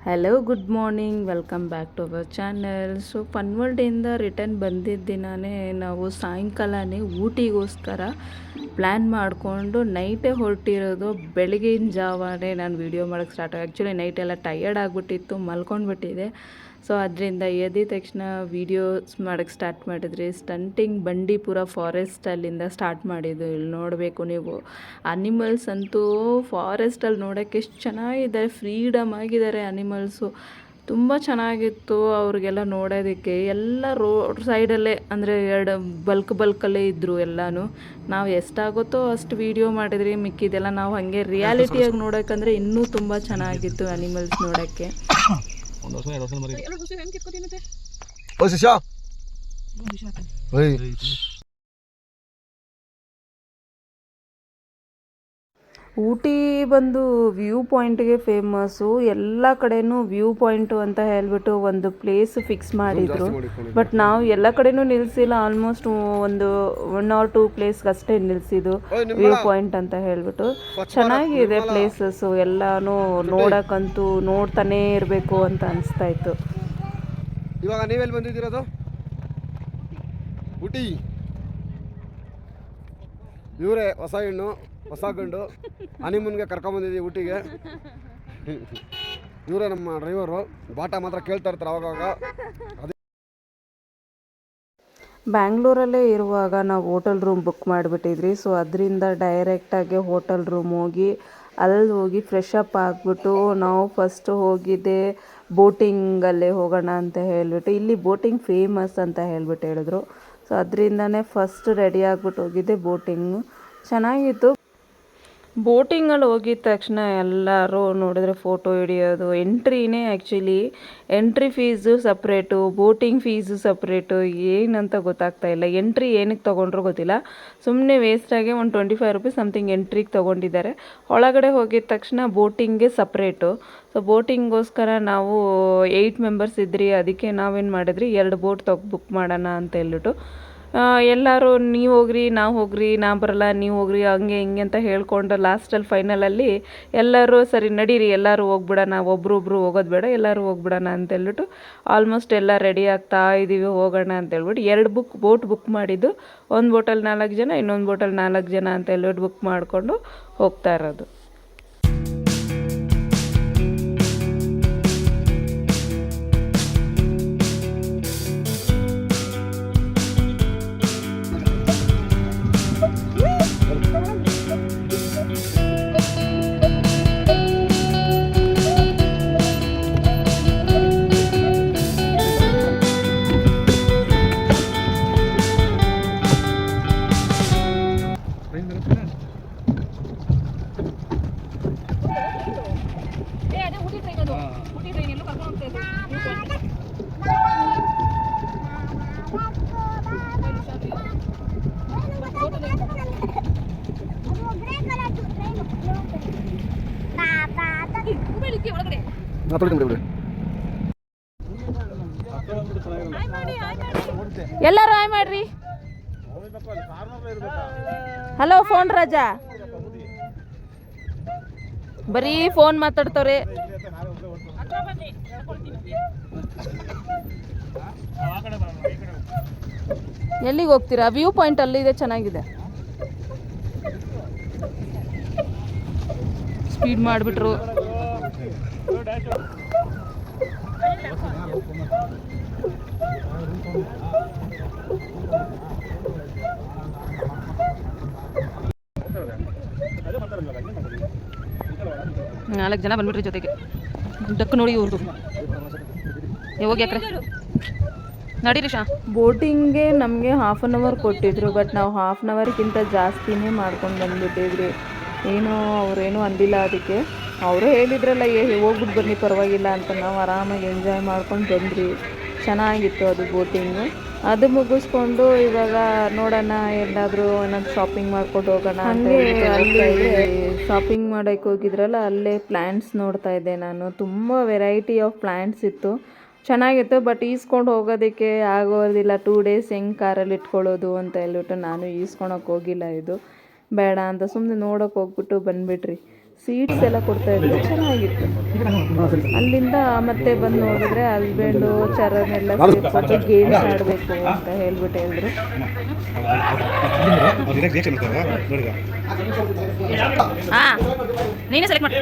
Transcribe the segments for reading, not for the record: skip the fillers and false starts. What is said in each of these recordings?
Hello good morning, welcome back to our channel. So Fun World ಇಂದ return ಬಂದಿದ್ದ ದಿನವೇ ನಾವು ಸಾಯಂಕಾಲನೇ ಊಟಿಗೋಸ್ಕರ ಪ್ಲ್ಯಾನ್ ಮಾಡಿಕೊಂಡು ನೈಟೇ ಹೊರಟಿರೋದು. ಬೆಳಗಿನ ಜಾವನೇ ನಾನು ವೀಡಿಯೋ ಮಾಡೋಕ್ಕೆ ಸ್ಟಾರ್ಟ್ ಆ್ಯಕ್ಚುಲಿ ನೈಟೆಲ್ಲ ಟಯರ್ಡ್ ಆಗಿಬಿಟ್ಟಿತ್ತು, ಮಲ್ಕೊಂಡ್ಬಿಟ್ಟಿದೆ. ಸೊ ಅದರಿಂದ ಎದ್ದ ತಕ್ಷಣ ವೀಡಿಯೋಸ್ ಮಾಡೋಕ್ಕೆ ಸ್ಟಾರ್ಟ್ ಮಾಡಿದ್ರಿ. ಸ್ಟಂಟಿಂಗ್ ಬಂಡೀಪುರ ಫಾರೆಸ್ಟಲ್ಲಿಂದ ಸ್ಟಾರ್ಟ್ ಮಾಡಿದ್ದು. ಇಲ್ಲಿ ನೋಡಬೇಕು ನೀವು, ಅನಿಮಲ್ಸ್ ಅಂತೂ ಫಾರೆಸ್ಟಲ್ಲಿ ನೋಡೋಕ್ಕೆ ಎಷ್ಟು ಚೆನ್ನಾಗಿದ್ದಾರೆ, ಫ್ರೀಡಮ್ ಆಗಿದ್ದಾರೆ ಅನಿಮಲ್ಸು. ತುಂಬ ಚೆನ್ನಾಗಿತ್ತು ಅವ್ರಿಗೆಲ್ಲ ನೋಡೋದಕ್ಕೆ. ಎಲ್ಲ ರೋಡ್ ಸೈಡಲ್ಲೇ ಅಂದರೆ ಬಲ್ಕಲ್ಲೇ ಇದ್ದರು ಎಲ್ಲನೂ. ನಾವು ಎಷ್ಟಾಗುತ್ತೋ ಅಷ್ಟು ವೀಡಿಯೋ ಮಾಡಿದ್ರಿ, ಮಿಕ್ಕಿದೆಲ್ಲ ನಾವು ಹಾಗೆ ರಿಯಾಲಿಟಿಯಾಗಿ ನೋಡೋಕ್ಕಂದ್ರೆ ಇನ್ನೂ ತುಂಬ ಚೆನ್ನಾಗಿತ್ತು ಅನಿಮಲ್ಸ್ ನೋಡೋಕ್ಕೆ. ಊಟಿ ಬಂದು ವ್ಯೂ ಪಾಯಿಂಟ್ಗೆ ಫೇಮಸ್ಸು. ಎಲ್ಲ ಕಡೆನೂ ವ್ಯೂ ಪಾಯಿಂಟು ಅಂತ ಹೇಳಿಬಿಟ್ಟು ಒಂದು ಪ್ಲೇಸ್ ಫಿಕ್ಸ್ ಮಾಡಿದರು. ಬಟ್ ನಾವು ಎಲ್ಲ ಕಡೆನೂ ನಿಲ್ಲಿಸಿಲ್ಲ, ಆಲ್ಮೋಸ್ಟ್ ಒಂದು 1 or 2 ಪ್ಲೇಸ್ಗೆ ಅಷ್ಟೇ ನಿಲ್ಲಿಸಿದ್ದು ವ್ಯೂ ಪಾಯಿಂಟ್ ಅಂತ ಹೇಳಿಬಿಟ್ಟು. ಚೆನ್ನಾಗಿದೆ ಪ್ಲೇಸಸ್ಸು ಎಲ್ಲನೂ ನೋಡೋಕ್ಕಂತೂ ನೋಡ್ತಾನೇ ಇರಬೇಕು ಅಂತ ಅನಿಸ್ತಾ ಇತ್ತು. ಇವಾಗ ನೀವೆಲ್ಲಿ ಬಂದಿದ್ದೀರೋದು? ಊಟಿ. ಇವರೇ ಹೊಸ ಹೆಣ್ಣು ಹೊಸ ಗಂಡು ಹನಿಮೂನ್ಗೆ ಕರ್ಕೊಂಬಂದಿದ್ದೀವಿ ಊಟಿಗೆ. ಇವರೇ ನಮ್ಮ ಡ್ರೈವರು. ಬಾಟ ಮಾತ್ರ ಕೇಳ್ತಾ ಇರ್ತಾರೆ ಅವಾಗವಾಗ. ಬ್ಯಾಂಗ್ಳೂರಲ್ಲೇ ಇರುವಾಗ ನಾವು ಹೋಟೆಲ್ ರೂಮ್ ಬುಕ್ ಮಾಡಿಬಿಟ್ಟಿದ್ರಿ. ಸೊ ಅದರಿಂದ ಡೈರೆಕ್ಟಾಗಿ ಹೋಟೆಲ್ ರೂಮ್ ಹೋಗಿ ಅಲ್ಲಿ ಹೋಗಿ ಫ್ರೆಶ್ ಅಪ್ ಆಗಿಬಿಟ್ಟು ನಾವು ಫಸ್ಟು ಹೋಗಿದ್ದೆ ಬೋಟಿಂಗಲ್ಲೇ ಹೋಗೋಣ ಅಂತ ಹೇಳಿಬಿಟ್ಟು. ಇಲ್ಲಿ ಬೋಟಿಂಗ್ ಫೇಮಸ್ ಅಂತ ಹೇಳಿದ್ರು. ಸೊ ಅದರಿಂದನೇ ಫಸ್ಟ್ ರೆಡಿ ಆಗಿಬಿಟ್ಟು ಹೋಗಿದ್ದೆ ಬೋಟಿಂಗು. ಚೆನ್ನಾಗಿತ್ತು. ಬೋಟಿಂಗಲ್ಲಿ ಹೋಗಿದ ತಕ್ಷಣ ಎಲ್ಲರೂ ನೋಡಿದ್ರೆ ಫೋಟೋ ಹಿಡಿಯೋದು. ಎಂಟ್ರಿನೇ actually entry fees separate, boating fees separate, ಏನಂತ ಗೊತ್ತಾಗ್ತಾ ಇಲ್ಲ. ಎಂಟ್ರಿ ಏನಕ್ಕೆ ತೊಗೊಂಡ್ರು ಗೊತ್ತಿಲ್ಲ, ಸುಮ್ಮನೆ ವೇಸ್ಟಾಗಿ ಒಂದು 25 ರೂಪೀಸ್ ಸಮಥಿಂಗ್ ಎಂಟ್ರಿಗೆ ತೊಗೊಂಡಿದ್ದಾರೆ. ಒಳಗಡೆ ಹೋಗಿದ ತಕ್ಷಣ ಬೋಟಿಂಗ್ಗೆ ಸಪ್ರೇಟು. ಸೊ ಬೋಟಿಂಗೋಸ್ಕರ ನಾವು 8 ಮೆಂಬರ್ಸ್ ಇದ್ರಿ. ಅದಕ್ಕೆ ನಾವೇನು ಮಾಡಿದ್ರಿ, 2 ಬೋಟ್ ಬುಕ್ ಮಾಡೋಣ ಅಂತ ಹೇಳ್ಬಿಟ್ಟು ಎಲ್ಲರೂ ನೀವು ಹೋಗ್ರಿ ನಾವು ಹೋಗ್ರಿ, ನಾ ಬರಲ್ಲ ನೀವು ಹೋಗ್ರಿ, ಹಂಗೆ ಹಿಂಗೆ ಅಂತ ಹೇಳ್ಕೊಂಡು ಲಾಸ್ಟಲ್ಲಿ ಫೈನಲಲ್ಲಿ ಎಲ್ಲರೂ ಸರಿ ನಡೀರಿ ಎಲ್ಲರೂ ಹೋಗ್ಬಿಡೋಣ, ಒಬ್ರೊಬ್ರು ಹೋಗೋದು ಬೇಡ ಎಲ್ಲರೂ ಹೋಗ್ಬಿಡೋಣ ಅಂತ ಹೇಳ್ಬಿಟ್ಟು ಆಲ್ಮೋಸ್ಟ್ ಎಲ್ಲ ರೆಡಿ ಆಗ್ತಾ ಇದ್ದೀವಿ ಹೋಗೋಣ ಅಂತ ಹೇಳ್ಬಿಟ್ಟು 2 ಬೋಟ್ ಬುಕ್ ಮಾಡಿದ್ದು. ಒಂದು ಬೋಟಲ್ಲಿ 4 ಜನ, ಇನ್ನೊಂದು ಬೋಟಲ್ಲಿ 4 ಜನ ಅಂತ ಹೇಳ್ಬಿಟ್ಟು ಬುಕ್ ಮಾಡಿಕೊಂಡು ಹೋಗ್ತಾ ಇರೋದು. ಎಲ್ಲರೂ ಹಾಯ್ ಮಾಡ್ರಿ. ಹಲೋ ಫೋನ್ ರಾಜಾ, ಬರೀ ಫೋನ್ ಮಾತಾಡ್ತವ್ರೆ. ಎಲ್ಲಿಗೆ ಹೋಗ್ತೀರಾ? ವ್ಯೂ ಪಾಯಿಂಟ್ ಅಲ್ಲಿದೆ, ಚೆನ್ನಾಗಿದೆ. ಸ್ಪೀಡ್ ಮಾಡಿಬಿಟ್ರು. ನಾಲ್ಕು ಜನ ಬಂದ್ಬಿಟ್ರಿ ಜೊತೆಗೆ. ಡಕ್ ನೋಡಿ ಇವ್ರದ್ದು ಹೋಗಿ ಯಾಕ್ರೆ ನಡೀರಿ ಶಾ. ಬೋಟಿಂಗ್ಗೆ ನಮಗೆ 1/2 hour ಕೊಟ್ಟಿದ್ರು. ಬಟ್ ನಾವು 1/2 hourಗಿಂತ ಜಾಸ್ತಿನೇ ಮಾಡ್ಕೊಂಡು ಬಂದುಬಿಟ್ಟಿದ್ರಿ. ಅವರೇನು ಅಂದಿಲ್ಲ. ಅದಕ್ಕೆ ಅವರು ಹೇಳಿದ್ರಲ್ಲ ಹೋಗ್ಬಿಟ್ಟು ಬನ್ನಿ ಪರವಾಗಿಲ್ಲ ಅಂತ. ನಾವು ಆರಾಮಾಗಿ ಎಂಜಾಯ್ ಮಾಡ್ಕೊಂಡು ಬಂದ್ರಿ. ಚೆನ್ನಾಗಿತ್ತು ಅದು ಬೋಟಿಂಗು. ಅದು ಮುಗಿಸ್ಕೊಂಡು ಇವಾಗ ನೋಡೋಣ ಎಲ್ಲಾದರೂ ಏನಾದ್ರು ಶಾಪಿಂಗ್ ಮಾಡ್ಕೊಂಡು ಹೋಗೋಣ ಅಂತ. ಅಲ್ಲಿ ಶಾಪಿಂಗ್ ಮಾಡೋಕ್ಕೆ ಹೋಗಿದ್ರಲ್ಲ, ಅಲ್ಲೇ ಪ್ಲ್ಯಾಂಟ್ಸ್ ನೋಡ್ತಾ ಇದ್ದೆ ನಾನು. ತುಂಬ ವೆರೈಟಿ ಆಫ್ ಪ್ಲ್ಯಾಂಟ್ಸ್ ಇತ್ತು, ಚೆನ್ನಾಗಿತ್ತು. ಬಟ್ ಈಸ್ಕೊಂಡು ಹೋಗೋದಕ್ಕೆ ಆಗೋದಿಲ್ಲ. 2 days ಹೆಂಗೆ ಕಾರಲ್ಲಿ ಇಟ್ಕೊಳ್ಳೋದು ಅಂತ ಹೇಳ್ಬಿಟ್ಟು ನಾನು ಈಸ್ಕೊಳಕ್ಕೆ ಹೋಗಿಲ್ಲ. ಇದು ಬೇಡ ಅಂತ ಸುಮ್ಮನೆ ನೋಡೋಕೆ ಹೋಗ್ಬಿಟ್ಟು ಬಂದುಬಿಟ್ರಿ. ಸೀಟ್ಸ್ ಎಲ್ಲ ಕೊಡ್ತಾಯಿದ್ರು, ಚೆನ್ನಾಗಿತ್ತು. ಅಲ್ಲಿಂದ ಮತ್ತೆ ಬಂದು ನೋಡಿದ್ರೆ ಹಸ್ಬೆಂಡು ಚರನೆಲ್ಲ ಸೇರಿಸ್ಬಿಟ್ಟು ಗೇಮ್ಸ್ ಆಡಬೇಕು ಅಂತ ಹೇಳಿದ್ರು. ಹಾಂ, ನೀನೇ ಸೆಲೆಕ್ಟ್ ಮಾಡಿ.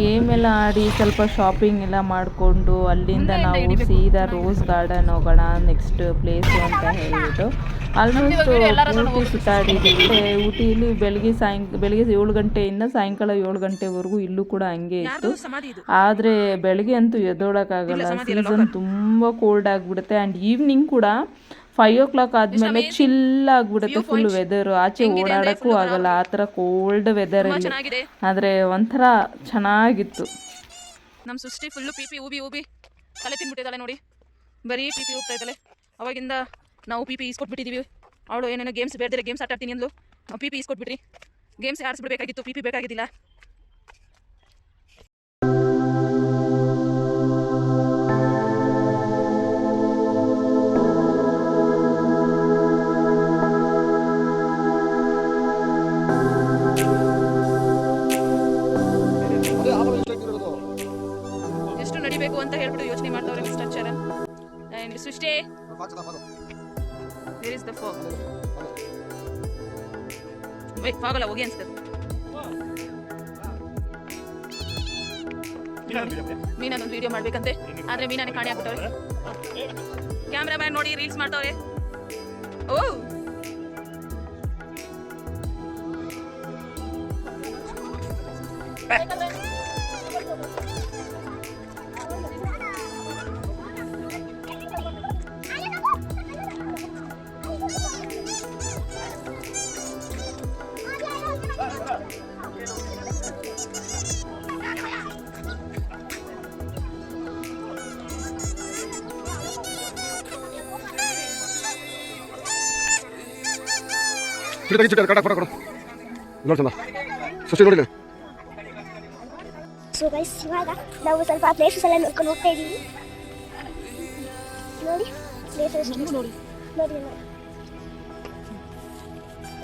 ಗೇಮ್ ಎಲ್ಲ ಆಡಿ ಸ್ವಲ್ಪ ಶಾಪಿಂಗ್ ಎಲ್ಲ ಮಾಡಿಕೊಂಡು ಅಲ್ಲಿಂದ ನಾವು ಸೀದಾ ರೋಸ್ ಗಾರ್ಡನ್ ಹೋಗೋಣ ನೆಕ್ಸ್ಟ್ ಪ್ಲೇಸು ಅಂತ ಹೇಳಿಬಿಟ್ಟು ಆಲ್ಮೋಸ್ಟ್ ಊಟಿ ಸುತ್ತಾಡಿದ್ದೀವಿ. ಊಟಿಲಿ ಬೆಳಗ್ಗೆ 7 ಗಂಟೆಯಿಂದ ಸಾಯಂಕಾಲ 7 ಗಂಟೆವರೆಗೂ ಇಲ್ಲೂ ಕೂಡ ಹಂಗೆ ಇತ್ತು. ಆದರೆ ಬೆಳಗ್ಗೆ ಅಂತೂ ಎದ್ದೋಳಕ್ಕಾಗಲ್ಲ, ಸೀಸನ್ ತುಂಬ ಕೋಲ್ಡ್ ಆಗಿಬಿಡುತ್ತೆ. ಆ್ಯಂಡ್ ಈವ್ನಿಂಗ್ ಕೂಡ 5 o'clock ಆದಮೇಲೆ ಚಿಲ್ ಆಗಿಬಿಡುತ್ತೆ ಫುಲ್ ವೆದರು. ಆಚೆ ಓಡಾಡೋಕ್ಕೂ ಆಗಲ್ಲ, ಆ ಥರ ಕೋಲ್ಡ್ ವೆದರಲ್ಲಿ. ಆದರೆ ಒಂಥರ ಚೆನ್ನಾಗಿತ್ತು. ನಮ್ಮ ಸೃಷ್ಟಿ ಫುಲ್ಲು ಪಿ ಊಬಿ ತಲೆ ತಿನ್ಬಿಟ್ಟಿದ್ದಾಳೆ ನೋಡಿ, ಬರೀ ಪಿ ಹೋಗ್ತಾ ಇದ್ದಾಳೆ. ಅವಾಗಿಂದ ನಾವು ಪಿ ಇಸ್ಕೊಟ್ಬಿಟ್ಟಿದ್ದೀವಿ. ಅವಳು ಏನೇನೋ ಗೇಮ್ಸ್ ಬೇರೆ ಗೇಮ್ಸ್ ಆಟ ಆಡ್ತೀನಿ ಅಂದ್ಲು, ನಾವು ಪಿ ಇಸ್ಕೊಟ್ಬಿಟ್ರಿ. ಗೇಮ್ಸ್ ಆಡಿಸ್ಬಿಡ್ಬೇಕಾಗಿತ್ತು, ಪಿ ಬೇಕಾಗಿದ್ದಿಲ್ಲ. ಎಷ್ಟು ನಡಿಬೇಕು ಅಂತ ಹೇಳ್ಬಿಟ್ಟು ಯೋಚನೆ ಮಾಡ್ತಾವ್ರೆ mister Charan. And Srishti, where is the fog? ಫಾಗಲ್ಲ, ಹೋಗಿ ಅನ್ಸ್ತದೆ. ಮೀನೊಂದು ವಿಡಿಯೋ ಮಾಡ್ಬೇಕಂತೆ, ಆದ್ರೆ ಮೀನಾನೆ ಕಾಣೆ ಆಗ್ಬಿಟ್ಟವ್ರೆ. ಕ್ಯಾಮ್ರಾಮ್ಯಾನ್ ನೋಡಿ ರೀಲ್ಸ್ ಮಾಡ್ತಾವ್ರೆ. ಓ ಸೊ ಗೈಸ್, ಇವಾಗ ನಾವು ಸ್ವಲ್ಪ ಪ್ಲೇಸಸ್ ಎಲ್ಲ ನೋಡ್ಕೊಂಡು ಹೋಗ್ತಾ ಇದ್ದೀವಿ. ನೋಡಿ ಪ್ಲೇಸಸ್ ನೋಡಿ.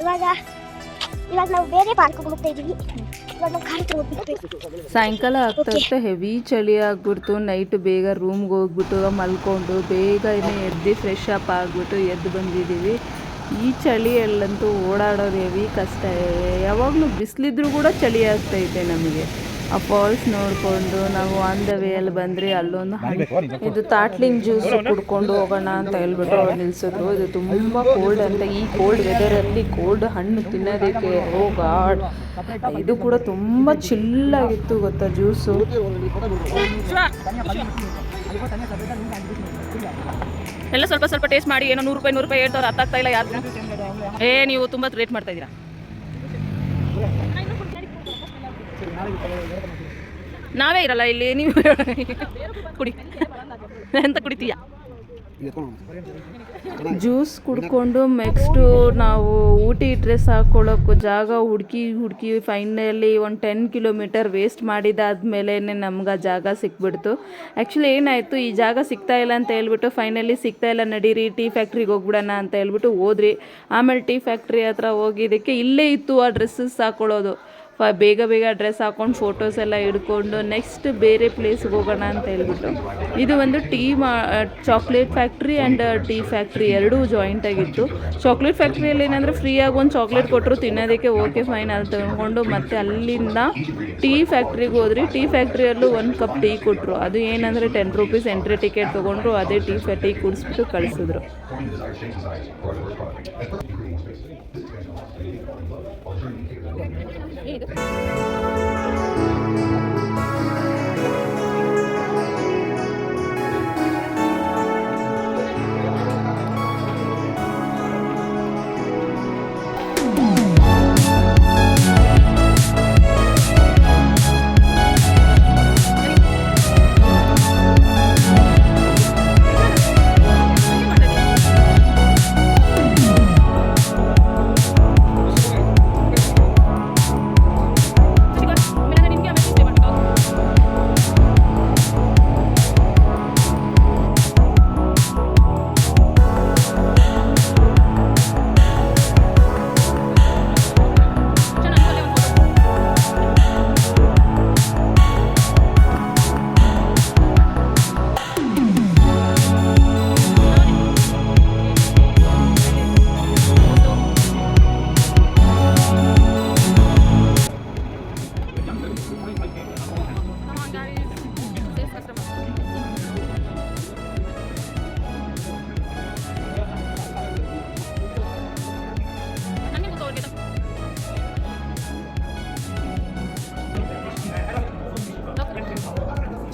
ಇವಾಗ ನಾವು ಬೇರೆ ಪಾರ್ಕ್ಗೆ ಹೋಗ್ತಾ ಇದ್ದೀವಿ. ಇವಾಗ ನಾವು ಕಾರ್ ಹೋಗ್ಬಿಟ್ಟು ಸಾಯಂಕಾಲ ಆಗ್ತಾ ಹೆವಿ ಚಳಿ ಆಗ್ಬಿಡ್ತು. ನೈಟ್ ಬೇಗ ರೂಮ್ಗೆ ಹೋಗ್ಬಿಟ್ಟು ಮಲ್ಕೊಂಡು ಬೇಗನೆ ಎದ್ದು ಫ್ರೆಶ್ ಅಪ್ ಆಗಿಬಿಟ್ಟು ಎದ್ದು ಬಂದಿದ್ದೀವಿ. ಈ ಚಳಿಯಲ್ಲಂತೂ ಓಡಾಡೋದು ಹೆವಿ ಕಷ್ಟ. ಯಾವಾಗಲೂ ಬಿಸಿಲಿದ್ರೂ ಕೂಡ ಚಳಿ ಆಗ್ತೈತೆ ನಮಗೆ. ಆ ಫಾಲ್ಸ್ ನೋಡಿಕೊಂಡು ನಾವು ಆನ್ ದ ವೇಯಲ್ಲಿ ಬಂದರೆ ಅಲ್ಲೊಂದು ಇದು ತಾಟ್ಲಿಂಗ್ ಜ್ಯೂಸ್ ಕುಡ್ಕೊಂಡು ಹೋಗೋಣ ಅಂತ ಹೇಳ್ಬಿಟ್ಟು ನಿಲ್ಲಿಸಿದ್ರು. ಇದು ತುಂಬ ಕೋಲ್ಡ್ ಅಂತ, ಈ ಕೋಲ್ಡ್ ವೆದರಲ್ಲಿ ಕೋಲ್ಡ್ ಹಣ್ಣು ತಿನ್ನೋದಕ್ಕೆ ಓ ಗಾಡ್, ಇದು ಕೂಡ ತುಂಬ ಚಿಲ್ಲಾಗಿತ್ತು ಗೊತ್ತಾ ಜ್ಯೂಸು. ಎಲ್ಲ ಸ್ವಲ್ಪ ಸ್ವಲ್ಪ ಟೇಸ್ಟ್ ಮಾಡಿ. ಏನೋ 100 ರೂಪಾಯಿ ಹೇಳ್ತವ್ರು, ಅರ್ಥ ಆಗ್ತಾ ಇಲ್ಲ ಯಾರು. ನೀವು ತುಂಬ ರೇಟ್ ಮಾಡ್ತಾ ಇದ್ದೀರಾ. ನಾವೇ ಇರಲ್ಲ ಇಲ್ಲಿ, ನೀವು ಕುಡಿ ಎಂತ ಕುಡಿತೀಯ? ಜ್ಯೂಸ್ ಕುಡ್ಕೊಂಡು ನೆಕ್ಸ್ಟು ನಾವು ಊಟಿ ಡ್ರೆಸ್ ಹಾಕ್ಕೊಳ್ಳೋಕ್ಕೂ ಜಾಗ ಹುಡುಕಿ ಫೈನಲಿ ಒಂದು 10 ಕಿಲೋಮೀಟರ್ ವೇಸ್ಟ್ ಮಾಡಿದಾದ್ಮೇಲೆ ನಮ್ಗೆ ಆ ಜಾಗ ಸಿಕ್ಬಿಡ್ತು. ಆ್ಯಕ್ಚುಲಿ ಏನಾಯಿತು, ಈ ಜಾಗ ಸಿಗ್ತಾ ಇಲ್ಲ ಅಂತ ಹೇಳ್ಬಿಟ್ಟು ಫೈನಲಿ ಸಿಗ್ತಾ ಇಲ್ಲ, ನಡೀರಿ ಟೀ ಫ್ಯಾಕ್ಟ್ರಿಗೆ ಹೋಗ್ಬಿಡೋಣ ಅಂತ ಹೇಳ್ಬಿಟ್ಟು ಹೋದ್ರಿ. ಆಮೇಲೆ ಟೀ ಫ್ಯಾಕ್ಟ್ರಿ ಹತ್ರ ಹೋಗಿದ್ದಕ್ಕೆ ಇಲ್ಲೇ ಇತ್ತು ಆ ಡ್ರೆಸ್ಸಸ್ ಹಾಕ್ಕೊಳ್ಳೋದು. ಬೇಗ ಡ್ರೆಸ್ ಹಾಕ್ಕೊಂಡು ಫೋಟೋಸ್ ಎಲ್ಲ ಹಿಡ್ಕೊಂಡು ನೆಕ್ಸ್ಟ್ ಬೇರೆ ಪ್ಲೇಸ್ಗೆ ಹೋಗೋಣ ಅಂತ ಹೇಳ್ಬಿಟ್ಟು. ಇದು ಒಂದು chocolate factory and tea factory ಎರಡೂ ಜಾಯಿಂಟ್ ಆಗಿತ್ತು. ಚಾಕ್ಲೇಟ್ ಫ್ಯಾಕ್ಟ್ರಿಯಲ್ಲಿ ಏನಂದರೆ ಫ್ರೀಯಾಗಿ ಒಂದು ಚಾಕ್ಲೇಟ್ ಕೊಟ್ಟರು ತಿನ್ನೋದಕ್ಕೆ, ಓಕೆ ಫೈನ್ ಅಲ್ಲಿ ತಗೊಂಡು ಮತ್ತೆ ಅಲ್ಲಿಂದ ಟೀ ಫ್ಯಾಕ್ಟ್ರಿಗೆ ಹೋದ್ರಿ. ಟೀ ಫ್ಯಾಕ್ಟ್ರಿಯಲ್ಲೂ 1 ಕಪ್ ಟೀ ಕೊಟ್ಟರು. ಅದು ಏನಂದರೆ 10 ರೂಪೀಸ್ ಎಂಟ್ರಿ ಟಿಕೆಟ್ ತೊಗೊಂಡ್ರು. ಅದೇ ಟೀ ಕುಡಿಸ್ಬಿಟ್ಟು ಕಳಿಸಿದ್ರು.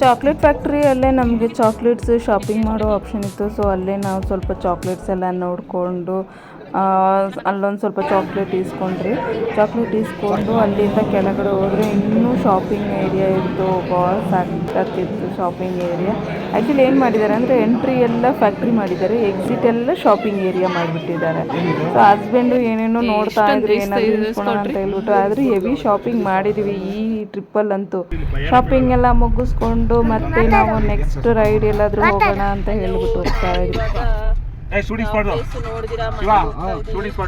ಚಾಕ್ಲೇಟ್ ಫ್ಯಾಕ್ಟ್ರಿಯಲ್ಲೇ ನಮಗೆ ಚಾಕ್ಲೇಟ್ಸ್ ಶಾಪಿಂಗ್ ಮಾಡೋ ಆಪ್ಷನ್ ಇತ್ತು. ಸೊ ಅಲ್ಲೇ ನಾವು ಸ್ವಲ್ಪ ಚಾಕ್ಲೇಟ್ಸ್ ಎಲ್ಲ ನೋಡಿಕೊಂಡು ಅಲ್ಲೊಂದು ಸ್ವಲ್ಪ ಚಾಕ್ಲೇಟ್ ಇಸ್ಕೊಂಡು ಅಲ್ಲಿಂದ ಕೆಳಗಡೆ ಹೋದರೆ ಇನ್ನೂ ಶಾಪಿಂಗ್ ಏರಿಯಾ ಇತ್ತು. ಭಾಳ ಸಾಕಾಗ್ತಿತ್ತು ಶಾಪಿಂಗ್ ಏರಿಯಾ. ಆ್ಯಕ್ಚುಲಿ ಏನು ಮಾಡಿದ್ದಾರೆ ಅಂದರೆ ಎಂಟ್ರಿ ಎಲ್ಲ ಫ್ಯಾಕ್ಟ್ರಿ ಮಾಡಿದ್ದಾರೆ, ಎಕ್ಸಿಟ್ ಎಲ್ಲ ಶಾಪಿಂಗ್ ಏರಿಯಾ ಮಾಡಿಬಿಟ್ಟಿದ್ದಾರೆ. ಸೊ ಹಸ್ಬೆಂಡು ಏನೇನೋ ನೋಡ್ತಾ ಇದ್ರು, ಏನಾದರೂ ಇಸ್ಕೊಳ್ಳೋಣ ಅಂತ ಹೇಳ್ಬಿಟ್ಟು. ಆದರೆ ಹೆವಿ ಶಾಪಿಂಗ್ ಮಾಡಿದ್ವಿ ಈ ಟ್ರಿಪ್ಪಲ್ಲಂತೂ. ಶಾಪಿಂಗ್ ಎಲ್ಲ ಮುಗಿಸ್ಕೊಂಡು ಮತ್ತೆ ನಾವು ನೆಕ್ಸ್ಟ್ ರೈಡ್ ಎಲ್ಲಾದರೂ ಹೋಗೋಣ ಅಂತ ಹೇಳ್ಬಿಟ್ಟು ಹೋಗ್ತಾ ಇದ್ವಿ. ಶೂಟಿಂಗ್ ಸ್ಪಾಟ್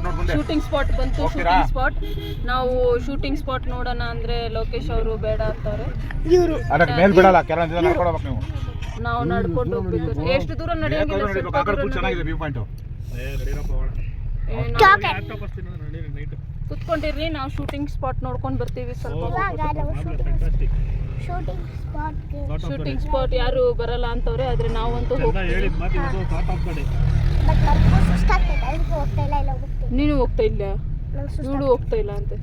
ಬಂತು. ಶೂಟಿಂಗ್ ಸ್ಪಾಟ್ ನಾವು ಶೂಟಿಂಗ್ ಸ್ಪಾಟ್ ನೋಡೋಣ ಅಂದ್ರೆ ಲೋಕೇಶ್ ಅವರು ಬೇಡ ಅಂತಾರೆ. ನಾವು ನಡ್ಕೊಂಡು ಹೋಗ್ಬೇಕು. ಎಷ್ಟು ದೂರ ಕುತ್ಕೊಂಡಿರ್ರಿ, ನಾವು ಶೂಟಿಂಗ್ ಸ್ಪಾಟ್ ನೋಡ್ಕೊಂಡು ಬರ್ತೀವಿ. ಸ್ವಲ್ಪ ಶೂಟಿಂಗ್ ಸ್ಪಾಟ್ ಯಾರು ಬರಲ್ಲ ಅಂತವ್ರೆ, ಆದ್ರೆ ನಾವಂತೂ ಹೋಗ್ತೀವಿ. ನೀನು ಹೋಗ್ತಾ ಇಲ್ಲ, ಇವಳು ಹೋಗ್ತಾ ಇಲ್ಲ ಅಂತೆ.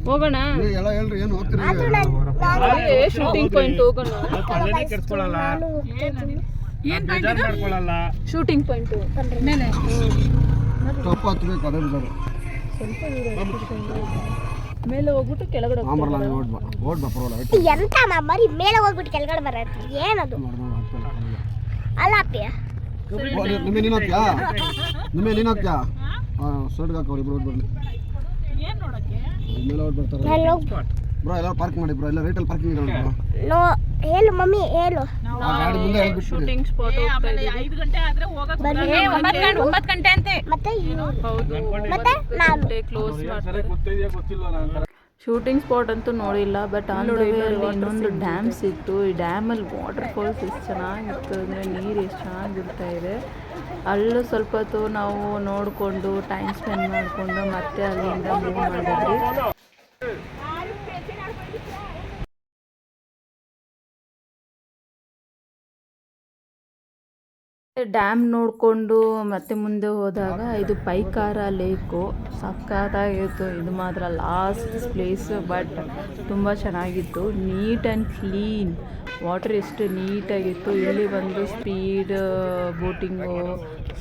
ಹೋಗೋಣ ಶೂಟಿಂಗ್ ಪಾಯಿಂಟ್ ಹೋಗೋಣ. ಶೂಟಿಂಗ್ ಪಾಯಿಂಟ್ ಮೇಲೆ ಹೋಗ್ಬಿಟ್ಟು ಕೆಳಗಡೆ ಎಂತ ಮರಿ ಮೇಲೆ ಹೋಗ್ಬಿಟ್ಟು ಕೆಳಗಡೆ ಬರತ್ತೆ ಏನದು ಅಲ್ಲ ಅಪ್ಪಿಯ ಪಾರ್ಕ್ ಮಾಡಿ ಬ್ರೋ, ಎಲ್ಲ ರೈಟಲ್ಲಿ ಪಾರ್ಕಿಂಗ್ ಇದೆ ಬ್ರೋ. ಹೇಳು ಮಮ್ಮಿ ಹೇಳು. ಗಾಡಿ ಮುಂದೆ ಹೇಳ್ಬಿಟ್ಟು ಶೂಟಿಂಗ್ ಸ್ಪಾಟ್ ಹೋಗ್ತಾ ಇದೀವಿ. 5 ಗಂಟೆ ಆದ್ರೆ ಹೋಗಕ್ಕೆ 9 ಗಂಟೆ ಅಂತೆ. ಮತ್ತೆ ಹೌದು, ಮತ್ತೆ ನಾನು ಕ್ಲೋಸ್ ಮಾಡ್ತಾರೆ. ಶೂಟಿಂಗ್ ಸ್ಪಾಟ್ ಅಂತೂ ನೋಡಿಲ್ಲ, ಬಟ್ ಆನ್ ದ ವೇ ಅಲ್ಲಿ ಇನ್ನೊಂದು ಡ್ಯಾಮ್ಸ್ ಇತ್ತು. ಈ ಡ್ಯಾಮಲ್ಲಿ ವಾಟರ್ ಫಾಲ್ಸ್ ಎಷ್ಟು ಚೆನ್ನಾಗಿತ್ತು ಅಂದರೆ ನೀರು ಎಷ್ಟು ಚೆನ್ನಾಗಿರ್ತಾ ಇದೆ. ಅಲ್ಲೂ ಸ್ವಲ್ಪ ಹೊತ್ತು ನಾವು ನೋಡಿಕೊಂಡು ಟೈಮ್ ಸ್ಪೆಂಡ್ ಮಾಡಿಕೊಂಡು ಮತ್ತೆ ಅಲ್ಲಿಂದ ಮೂವ್ ಮಾಡಿದ್ವಿ. ಡ್ಯಾಮ್ ನೋಡಿಕೊಂಡು ಮತ್ತೆ ಮುಂದೆ ಹೋದಾಗ ಇದು ಪೈಕಾರ ಲೇಕು. ಸಖತ್ತಾಗಿತ್ತು. ಇದು ಮಾತ್ರ ಲಾಸ್ಟ್ ಪ್ಲೇಸ್, ಬಟ್ ತುಂಬ ಚೆನ್ನಾಗಿತ್ತು. ನೀಟ್ ಆ್ಯಂಡ್ ಕ್ಲೀನ್ ವಾಟರ್ ಎಷ್ಟು ನೀಟಾಗಿತ್ತು. ಇಲ್ಲಿ ಬಂದು ಸ್ಪೀಡ್ ಬೋಟಿಂಗು,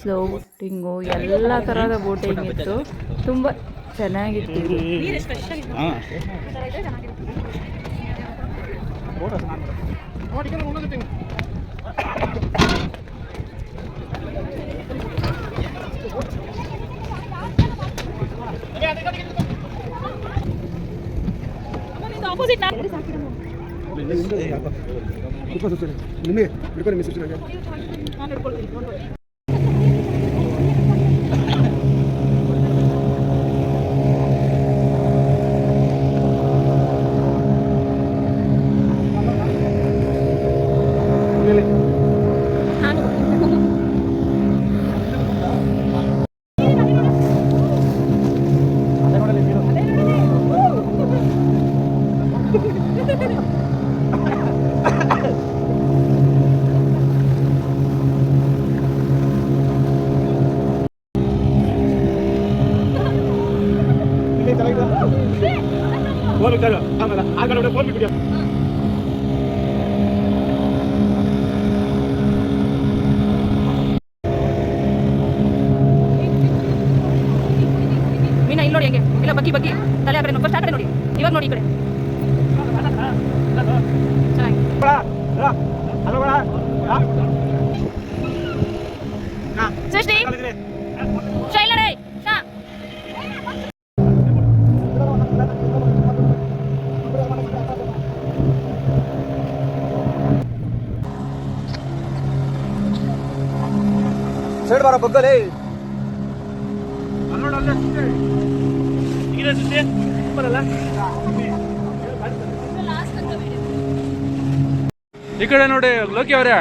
ಸ್ಲೋ ಬೋಟಿಂಗು, ಎಲ್ಲ ಥರದ ಬೋಟಿಂಗ್ ಇತ್ತು. ತುಂಬ ಚೆನ್ನಾಗಿತ್ತು. ಮೀನಾ ಇಲ್ಲಿ ನೋಡಿ ಹೆಂಗೆ ಇಲ್ಲ ಬಗ್ಗಿ ಬಗ್ಗಿ ತಲೆ ಆ ಕಡೆ ಫಸ್ಟ್ ಆ ಕಡೆ ನೋಡಿ. ಇವಾಗ ನೋಡಿ ಈ ಕಡೆ ಸೃಷ್ಟಿ ಶೈಲರೇ ಶಾ ಸೈಡ್ ಬಾರ ಬಗ್ಗಲೇ. ಈ ಕಡೆ ನೋಡಿ ಲೋಕಿ ಅವರೇ.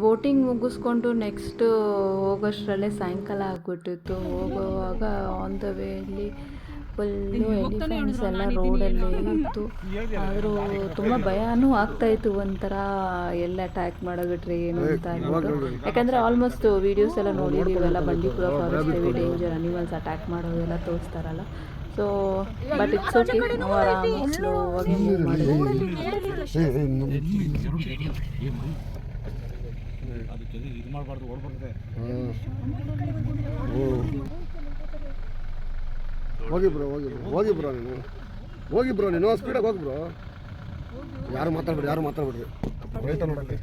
ಬೋಟಿಂಗ್ ಮುಗಿಸ್ಕೊಂಡು ನೆಕ್ಸ್ಟ್ ಹೋಗೋಷ್ಟರಲ್ಲೇ ಸಾಯಂಕಾಲ ಆಗಿಬಿಟ್ಟಿತ್ತು. ಹೋಗುವಾಗ ಆನ್ ದ ವೇಯಲ್ಲಿ ಫುಲ್ಲು ಎಲಿಫೆಂಟ್ಸ್ ಎಲ್ಲ ರೋಡಲ್ಲೇ ಇತ್ತು. ಆದರೂ ತುಂಬ ಭಯನೂ ಆಗ್ತಾಯಿತ್ತು, ಒಂಥರ ಎಲ್ಲ ಅಟ್ಯಾಕ್ ಮಾಡೋಬಿಟ್ರೆ ಏನು ಅಂತ ಅಂದ್ಬಿಟ್ಟು. ಯಾಕಂದರೆ ಆಲ್ಮೋಸ್ಟ್ ವೀಡಿಯೋಸ್ ಎಲ್ಲ ನೋಡಿದ್ದೀವಲ್ಲ, Bandipur forest heavy danger animals attack ಮಾಡೋದೆಲ್ಲ ತೋರಿಸ್ತಾರಲ್ಲ. ಸೊ ಬಟ್ ಇಟ್ಸ್ ಓಕೆ, ನಾವು ಆರಾಮ ಸ್ಲೋ ಆಗಿ ಮೂವ್ ಮಾಡಿದ್ವಿ. ಹೋಗಿ ಬ್ರೋ ನೀನು ಸ್ಪೀಡಾಗಿ ಹೋಗಿ ಬ್ರೋ. ಯಾರು ಮಾತಾಡ್ಬಿಡ್ರಿ ರೈತ ನೋಡಲ್ಲಿ